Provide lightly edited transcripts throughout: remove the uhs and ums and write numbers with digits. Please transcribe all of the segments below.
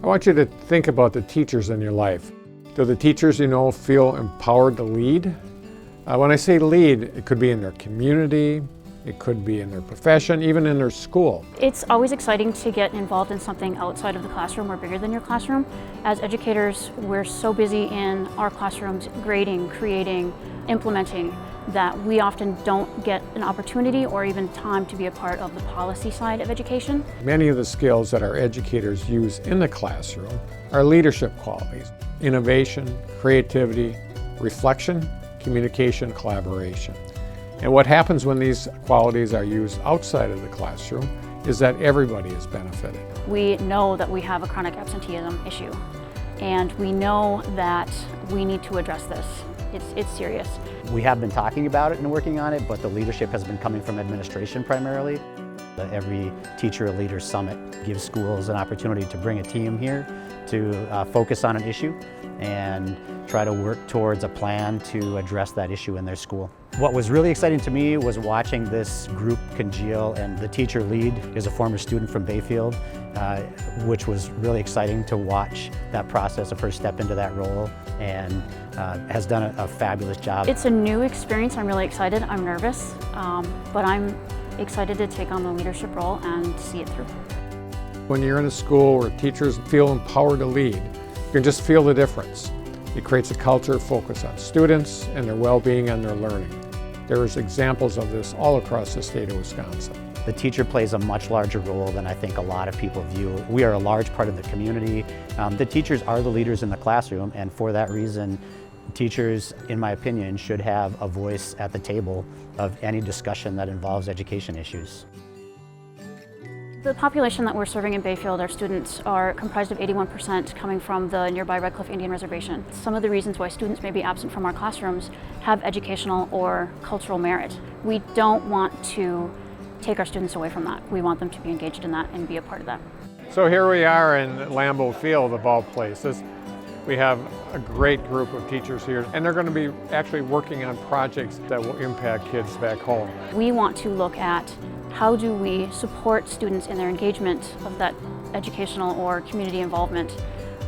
I want you to think about the teachers in your life. Do the teachers you know feel empowered to lead? When I say lead, it could be in their community, it could be in their profession, even in their school. It's always exciting to get involved in something outside of the classroom or bigger than your classroom. As educators, we're so busy in our classrooms grading, creating, implementing, that we often don't get an opportunity or even time to be a part of the policy side of education. Many of the skills that our educators use in the classroom are leadership qualities: innovation, creativity, reflection, communication, collaboration. And what happens when these qualities are used outside of the classroom is that everybody is benefited. We know that we have a chronic absenteeism issue, and we know that we need to address this. It's serious. We have been talking about it and working on it, but the leadership has been coming from administration primarily. Every Teacher Leader Summit gives schools an opportunity to bring a team here to focus on an issue and try to work towards a plan to address that issue in their school. What was really exciting to me was watching this group congeal, and the teacher lead is a former student from Bayfield, which was really exciting to watch that process of her step into that role, and has done a fabulous job. It's a new experience. I'm really excited. I'm nervous, but I'm excited to take on the leadership role and see it through. When you're in a school where teachers feel empowered to lead, you can just feel the difference. It creates a culture focused on students and their well-being and their learning. There's examples of this all across the state of Wisconsin. The teacher plays a much larger role than I think a lot of people view. We are a large part of the community. The teachers are the leaders in the classroom, and for that reason, teachers, in my opinion, should have a voice at the table of any discussion that involves education issues. The population that we're serving in Bayfield, our students, are comprised of 81% coming from the nearby Red Cliff Indian Reservation. Some of the reasons why students may be absent from our classrooms have educational or cultural merit. We don't want to take our students away from that. We want them to be engaged in that and be a part of that. So here we are in Lambeau Field, of all places. We have a great group of teachers here, and they're going to be actually working on projects that will impact kids back home. We want to look at how do we support students in their engagement of that educational or community involvement,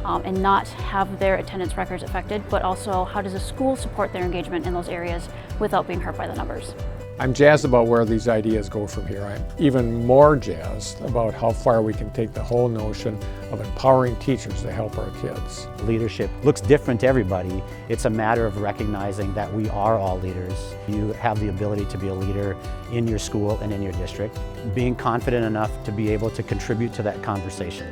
and not have their attendance records affected, but also how does a school support their engagement in those areas without being hurt by the numbers. I'm jazzed about where these ideas go from here. I'm even more jazzed about how far we can take the whole notion of empowering teachers to help our kids. Leadership looks different to everybody. It's a matter of recognizing that we are all leaders. You have the ability to be a leader in your school and in your district. Being confident enough to be able to contribute to that conversation.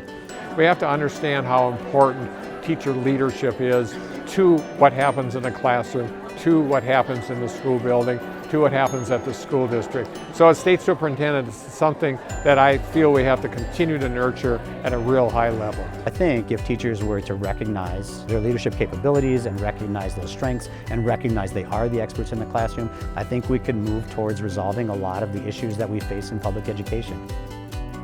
We have to understand how important teacher leadership is to what happens in the classroom, to what happens in the school building, to what happens at the school district. So as state superintendent, it's something that I feel we have to continue to nurture at a real high level. I think if teachers were to recognize their leadership capabilities and recognize those strengths and recognize they are the experts in the classroom, I think we could move towards resolving a lot of the issues that we face in public education.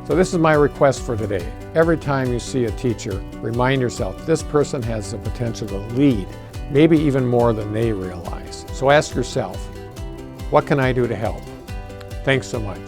So this is my request for today. Every time you see a teacher, remind yourself this person has the potential to lead, maybe even more than they realize. So ask yourself, what can I do to help? Thanks so much.